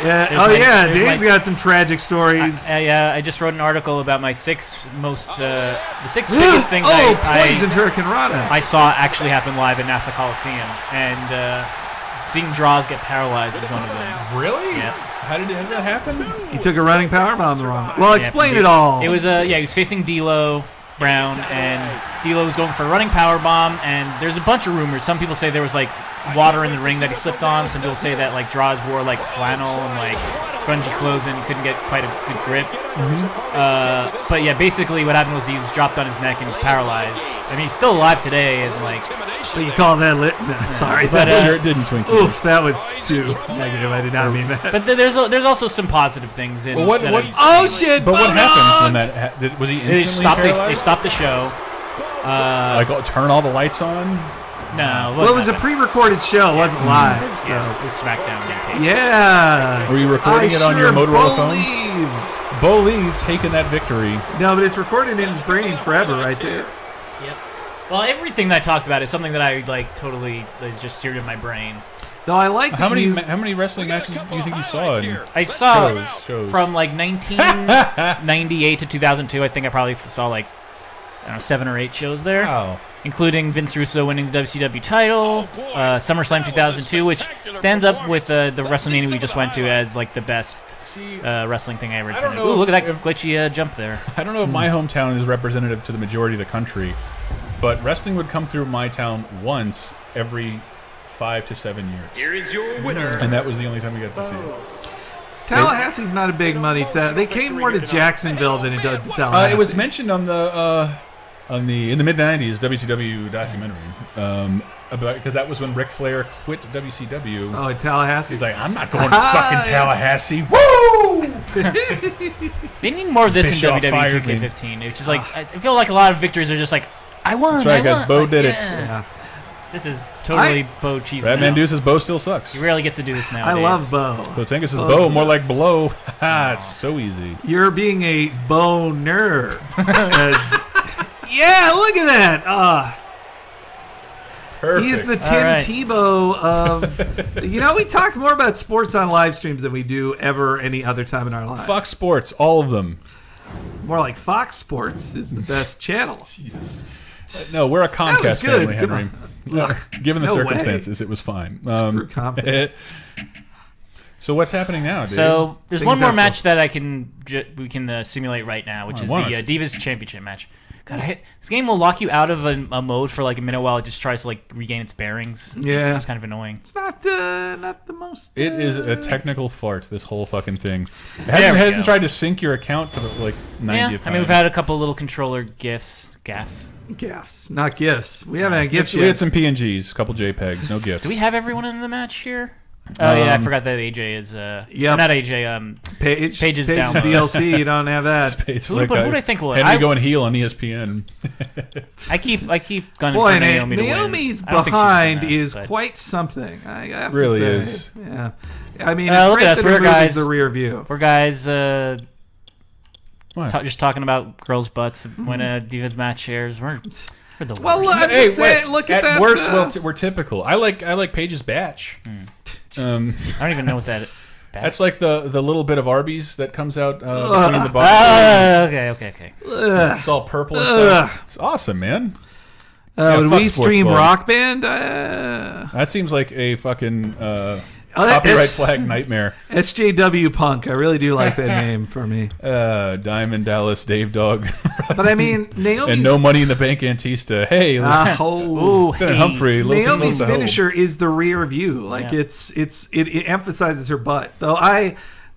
Dave's got some tragic stories. I just wrote an article about my the six biggest things poisoned Hurricane Rana. I saw actually happen live at Nassau Coliseum, and seeing draws get paralyzed is one of them. Really? Yeah. How did that happen? He took a running powerbomb the wrong way. Well, explain it all. It was he was facing D'Lo Brown, and D'Lo was going for a running powerbomb, and there's a bunch of rumors. Some people say there was like water in the ring that he slipped on. Some people say that like Draws wore like flannel and like grungy clothes and he couldn't get quite a good grip. But yeah, basically what happened was he was dropped on his neck and he's paralyzed. I mean, he's still alive today, and like. But you call that lit? No, sorry, but it didn't swing. Oof, that was too negative. I did not mean that. But there's also some positive things in. Well, oh shit! But what happened when that was he instantly paralyzed? They stopped the show. Turn all the lights on. No. Well, it was a pre-recorded show. It wasn't live. So. Yeah, it was SmackDown. Yeah. Were you recording it on your Motorola phone? Believe taking that victory. No, but it's recorded in his brain forever, right there. Yep. Well, everything that I talked about is something that I like totally is just seared in my brain. No, I like how many wrestling matches do you think you saw? I saw shows. From like 1998 to 2002. I think I probably saw like 7 or 8 shows there. Wow. Including Vince Russo winning the WCW title, SummerSlam 2002, which stands up with the WrestleMania we just went to as like the best wrestling thing I ever attended. Ooh, look at that glitchy jump there. I don't know if my hometown is representative to the majority of the country, but wrestling would come through my town once every 5 to 7 years. Here is your winner. And that was the only time we got to see it. Tallahassee's not a big money. They came more to Jacksonville than it did to Tallahassee. It was mentioned on in the mid-90s WCW documentary, because that was when Ric Flair quit WCW. Oh, in Tallahassee? He's like, I'm not going to fucking Tallahassee. Woo! They need more of this in WWE 2K15, which is like, I feel like a lot of victories are just like, I won. That's right, guys. Bo did it. Yeah. This is totally Bo cheese. Batman Deuce says Bo still sucks. He rarely gets to do this nowadays. I love Bo. So Tangus says Bo, more like blow. It's so easy. You're being a boner. Yeah, look at that. Perfect. He's the Tim Tebow of... we talk more about sports on live streams than we do ever any other time in our lives. Fox Sports, all of them. More like Fox Sports is the best channel. Jesus. No, we're a Comcast family, Henry. Given the No way. circumstances, it was fine. Super confident. So what's happening now, dude? So there's Things one more have match that we can simulate right now, which is the want us. Divas Championship match. God, this game will lock you out of a mode for like a minute while it just tries to like regain its bearings. Yeah. It's kind of annoying. It's not the most. It is a technical fart, this whole fucking thing. It There we hasn't go. tried to sync your account for like 90th Yeah, time. I mean we've had a couple little controller gaffs. Gifts, not gifts. We haven't had gifts We yet. had some PNGs, a couple JPEGs, no gifts. Do we have everyone in the match here? Oh yeah, I forgot that AJ is. Yep. Not AJ. Pages down. DLC. You don't have that. Space Who do I think will? Henry going heel on ESPN. I keep gunning Boy, for Naomi to win. Naomi's I don't think she's behind gonna, is but- quite something. I have Really to say. is. Yeah. I mean, Look it's at great us, that we're her move guys- is the rear view. We're guys What? just talking about girls' butts when a Divas match airs. We're the worst. Well, look, Hey, say, look at that. worst, we're typical. I like Paige's batch. I don't even know what that. That's like the little bit of Arby's that comes out between the bottom. Okay. Ugh. It's all purple and stuff. It's awesome, man. Would fuck we Sports stream Ball. Rock Band? That seems like a fucking that copyright is- flag nightmare. SJW Punk. I really do like that name for me. Diamond Dallas, Dave Dog, But I mean, Naomi's and No Money in the Bank Antista. Hey, oh, Lieutenant Humphrey. Little Naomi's Timothy Ho. finisher is the rear view. Like Yeah. it emphasizes her butt. Though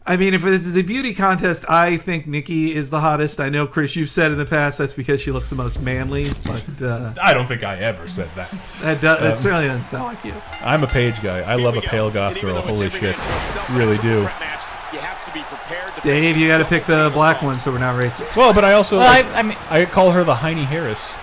I mean, if this is a beauty contest, I think Nikki is the hottest. I know, Chris, you've said in the past that's because she looks the most manly, but I don't think I ever said that. that certainly doesn't sound like you. I'm a Paige guy. I love a pale goth girl. Holy shit. Really do. Dave, you got to pick the black one so we're not racist. Well, but I also Well, like, I mean, I call her the Heine Harris.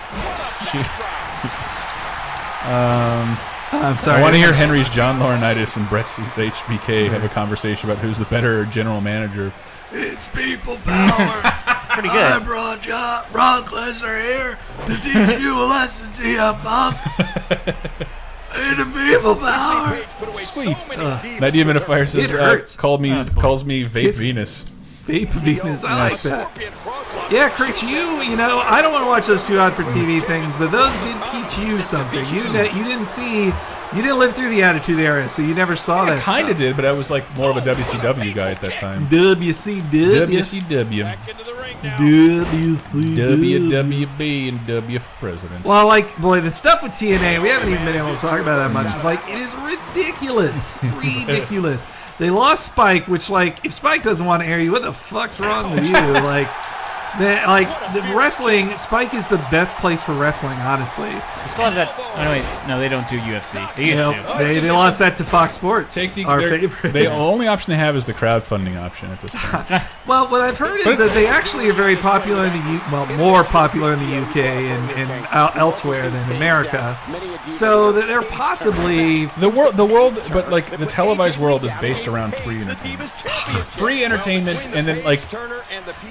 I'm sorry. I want to hear Henry's John Laurinaitis and Brett's HBK have a conversation about who's the better general manager. It's people power. pretty good. I brought Brock Lesnar here to teach you a lesson, CM Punk. And the people power. Sweet. That Demotifier says It hurts. calls me Vape Kiss- Venus. Vape Venus. I like that. Yeah, Chris, you know, I don't want to watch those too hot for TV things, but those did teach you something. You didn't live through the Attitude Era, so you never saw that. I kind of did, but I was like more of a WCW guy at that time. WCW. WCW. WCW. WWB and W for president. Well, like, boy, the stuff with TNA, we haven't even been able to talk about that much. Like, it is ridiculous. Ridiculous. They lost Spike, which, like, if Spike doesn't want to air you, what the fuck's wrong with you? The wrestling, Spike is the best place for wrestling, honestly. we still have that. Oh, no, wait. No, they don't do UFC. They used to. They lost that to Fox Sports, our favorite. The only option they have is the crowdfunding option at this point. Well, what I've heard is that they actually are very popular in the more popular in the UK and elsewhere than America. So that they're possibly The world, but like the televised world is based around free entertainment. Free entertainment, and then like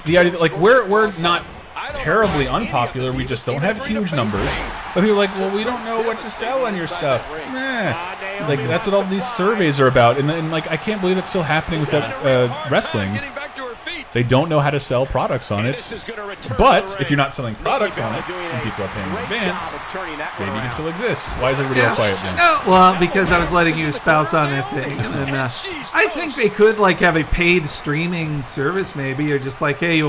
the idea that like we're not terribly unpopular. We just don't have huge numbers. But people are like, well, we don't know what to sell on your stuff. Like that's what all these surveys are about. And like I can't believe it's still happening with that wrestling. They don't know how to sell products on it. But if you're not selling products on it and people are paying in advance, maybe it can still exist. Why is everybody all quiet then? No, well, because I was letting you espouse on that thing, and then I think they could like have a paid streaming service, maybe, or just like, hey,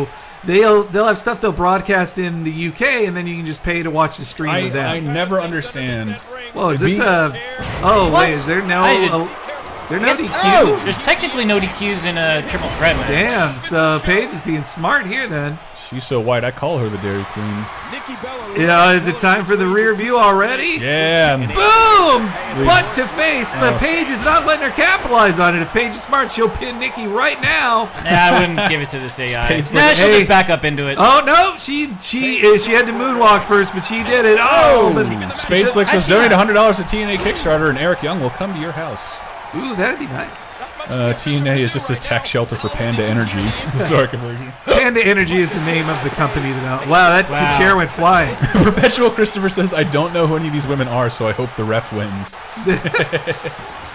they'll have stuff they'll broadcast in the UK, and then you can just pay to watch the stream of them. I never understand. Whoa, is this a? Oh What? wait, is there no? Is there no Yes, DQ? There's technically no DQs in a triple threat match. Damn, so Paige is being smart here then. She's so white, I call her the Dairy Queen. You know, is it time for the rear view already? Yeah. Boom! Butt to face, but Paige is not letting her capitalize on it. If Paige is smart, she'll pin Nikki right now. Nah, I wouldn't give it to this AI. Spade's Nah, like, she'll hey. just back up into it. Oh no, she had to moonwalk first, but she did it. Oh, but Spade Slick says donate $100 to TNA Kickstarter and Eric Young will come to your house. Ooh, that'd be nice. TNA is just a tax shelter for Panda Energy. Sorry, conversion. Panda Energy is the name of the company that. Wow, that chair went flying. Perpetual Christopher says, I don't know who any of these women are, so I hope the ref wins.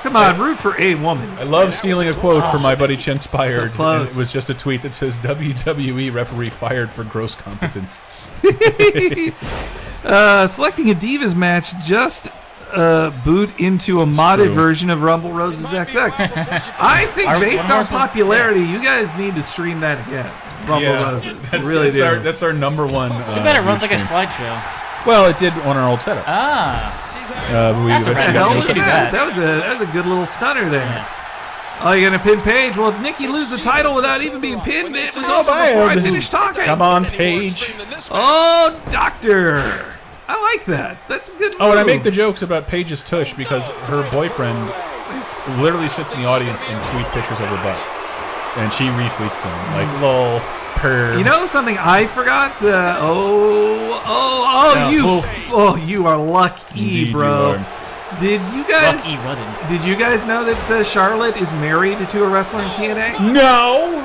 Come on, root for a woman. I love stealing a quote from my buddy Chenspired. So close. And it was just a tweet that says, WWE referee fired for gross competence. Selecting a Divas match just boot into a modded version of Rumble Roses XX. I think based on popularity, you guys need to stream that again. Rumble Roses. That's our number one. Too bad it runs like a slideshow. Well, it did on our old setup. That was a good little stunner there. Yeah. Oh, you're going to pin Paige? Well, Nikki lose the title without even being pinned. It was over before I finished talking. Come on, Paige. Oh, Doctor. I like that. That's a good move. Oh, and I make the jokes about Paige's tush because her boyfriend literally sits in the audience and tweets pictures of her butt. And she retweets them. Like, lol, purr. You know something I forgot? You are lucky, Indeed, bro. you are. Did you guys know that Charlotte is married to a wrestler in TNA? No!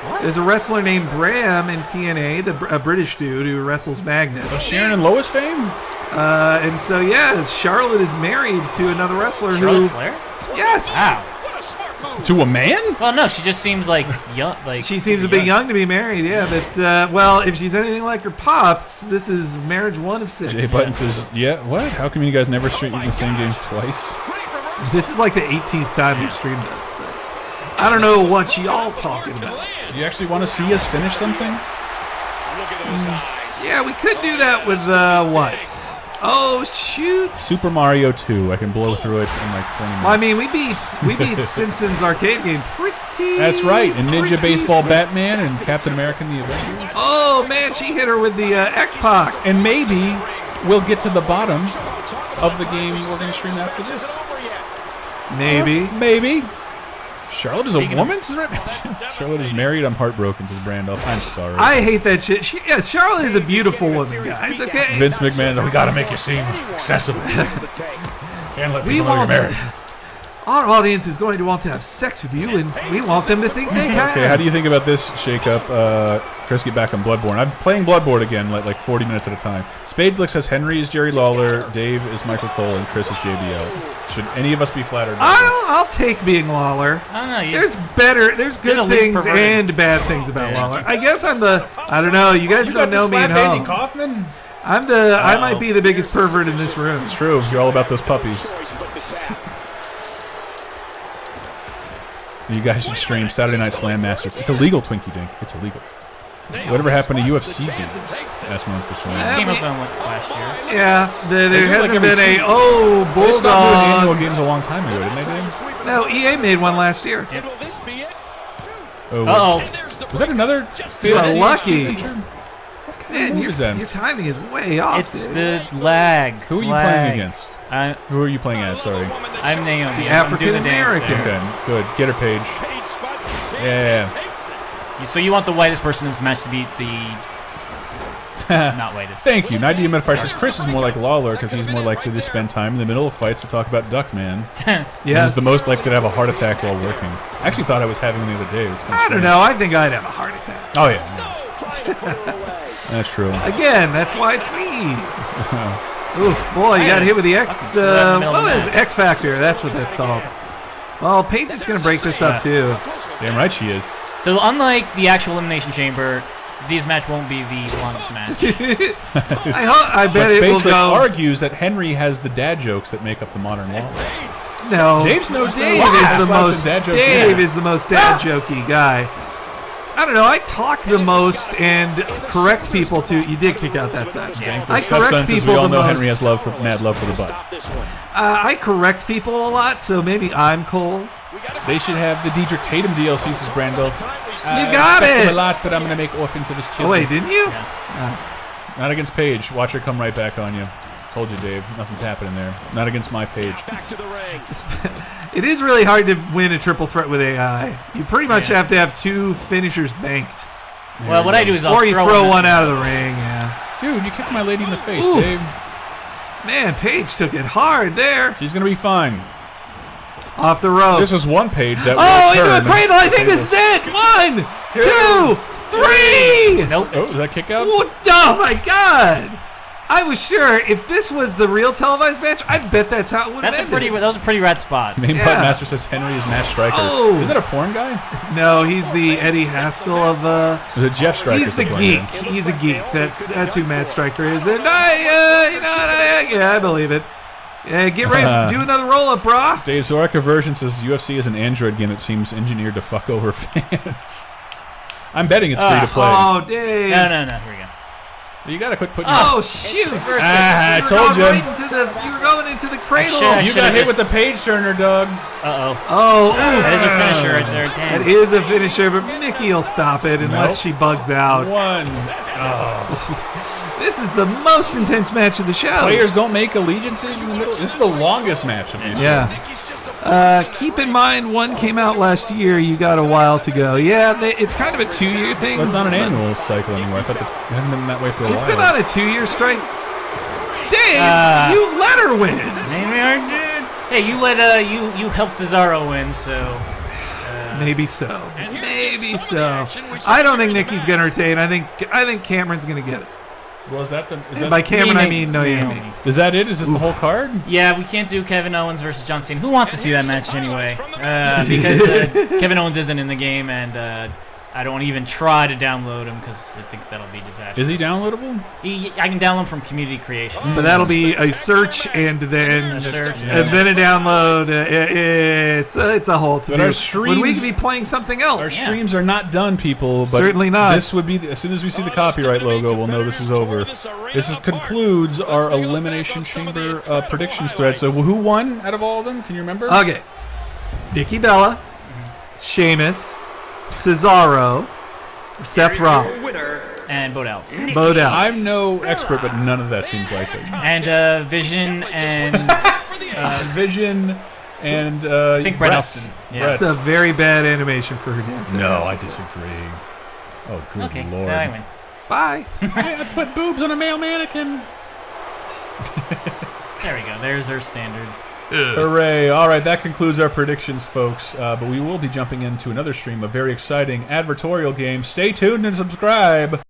What? There's a wrestler named Bram in TNA, a British dude who wrestles Magnus. Of Sharon and Lois fame? And so, yeah, Charlotte is married to another wrestler Charlotte Flair? Yes. Wow. To a man? Well, no, she just seems like young. She seems a bit young to be married, yeah. But well, if she's anything like her pops, this is marriage 1 of 6. Jay Button says, "Yeah, what? How come you guys never stream the same games twice?" This is like the 18th time we've streamed this. I don't know what y'all talking about. Do you actually want to see us finish something? Look at those eyes. Yeah, we could do that with what? Oh shoot! Super Mario 2. I can blow through it in like 20 minutes. Well, I mean, we beat Simpsons arcade game pretty. That's right. And Ninja Baseball Batman and Captain America and the Avengers. Oh man, she hit her with the X-Pac. And maybe we'll get to the bottom of the game we're going to stream after this. Maybe. Maybe. Charlotte is a woman? Charlotte is married. I'm heartbroken, says Brandolph. I'm sorry. I hate that shit. Charlotte is a beautiful woman, guys. Okay. Vince McMahon, we gotta make you seem accessible. Can't let people know you're married. Our audience is going to want to have sex with you, and we want them to think they can. Okay, how do you think about this shake-up? Chris, get back on Bloodborne. I'm playing Bloodborne again, like 40 minutes at a time. Spadeslick says Henry is Jerry Lawler, Dave is Michael Cole, and Chris is JBL. Should any of us be flattered? I'll take being Lawler. I don't know. There's good things and bad things about Lawler. I guess I don't know. You guys don't know me at home. Andy Kaufman? I might be the biggest pervert in this room. It's true. You're all about those puppies. You guys should stream Saturday Night Slam Masters. It's illegal, Twinkie Dink. It's illegal. Whatever happened to UFC games? Ask me for Came up on last year. Yeah, there hasn't been a Bulldog. They stopped doing annual games a long time ago, didn't they? No, EA made one last year. Yep. Oh, was that another? You're lucky. What kind of move is that? Your timing is way off. It's the lag. Who are you playing against? Who are you playing as? Sorry. I'm Naomi. The African American. Okay, good. Get her, Paige. Yeah. So you want the whitest person in this match to beat the not whitest. Thank you. Nadia Metafire says Chris is more like Lawler because he's more likely to spend time in the middle of fights to talk about Duckman. Yes. He's the most likely to have a heart attack while working. I actually thought I was having one the other day. I don't know. I think I'd have a heart attack. Oh, yeah. That's true. Again, that's why it's me. Oof, boy, you got hit with the X. What was X Factor? That's what that's called. Well, Paige is going to break this up, too. Damn right she is. So, unlike the actual Elimination Chamber, this match won't be the longest match. I bet it will go. Argues that Henry has the dad jokes that make up the modern Lawler. No, Dave is the most dad jokey guy. I don't know. I talk the most and correct people too. You did kick out that time. I correct people we all the know most. Henry has mad love for the butt. I correct people a lot, so maybe I'm cold. They should have the Diedrich Tatum DLC, says Brando. You got it. A lot, but I'm going to make orphans of his children. Oh wait, didn't you? Yeah. Not against Paige. Watch her come right back on you. Told you, Dave. Nothing's happening there. Not against my Paige. Back to the ring. It is really hard to win a triple threat with AI. You pretty much have to have 2 finishers banked. Well, what I do is I'll throw one out of the ring. Yeah. Dude, you kicked my lady in the face, Oof. Dave. Man, Paige took it hard there. She's going to be fine. Off the rope. This is one Paige that into a cradle. I think this is it. 1, 2, 3. Nope. Oh, is that kick out? Oh my God. I was sure if this was the real televised match, I bet that's how it would have ended. That was a pretty rad spot. Main Button Master says Henry is Matt Stryker. Oh. Is that a porn guy? No, he's the Eddie Haskell of. Is it Jeff Stryker? He's the geek. He's a geek. That's who Matt Stryker is, and I believe it. Yeah, get ready. Do another roll-up, brah. Dave Zorka version says UFC is an Android game that seems engineered to fuck over fans. I'm betting it's free to play. Oh, Dave. No. Here we go. You gotta quit putting. Oh, shoot. I told you. You were going into the cradle. You got hit with the page turner, Doug. Oh, that is a finisher right there. Damn. That is a finisher, but Nikki will stop it unless she bugs out. One. This is the most intense match of the show. Players don't make allegiances in the middle. This is the longest match of these. Yeah. Keep in mind, one came out last year. You got a while to go. Yeah, it's kind of a 2-year thing. Well, it's not an annual cycle anymore. I thought it hasn't been that way for a while. It's been on a 2-year strike. Dave, you let her win. Maybe I did. Hey, you helped Cesaro win, so. Maybe so. Maybe so. I don't think Nikki's gonna retain. I think Cameron's gonna get it. Well, is that by Cameron I mean Naomi. Is that it? Is this the whole card? Yeah, we can't do Kevin Owens versus John Cena. Who wants to see that match anyway? Because Kevin Owens isn't in the game, and I don't even try to download him because I think that'll be disastrous. Is he downloadable? I can download him from Community Creation. But that'll be a search and then a download. It's a whole But our streams, when we could be playing something else. Our streams are not done, people. But certainly not. This would be as soon as we see the copyright logo, we'll know this is over. This concludes our Elimination Chamber predictions thread. So who won out of all of them? Can you remember? Okay, Nikki Bella, Sheamus, Cesaro, Seth Rollins, and Bo Dallas. I'm no expert, but none of that seems likely. And Vision and I think Brett Nelson. Yeah. That's a very bad animation for her dancing. No, I disagree. Oh, good lord. So I win. Bye. I put boobs on a male mannequin. There we go. There's our standard. Hooray. All right, that concludes our predictions, folks. But we will be jumping into another stream of very exciting advertorial games. Stay tuned and subscribe.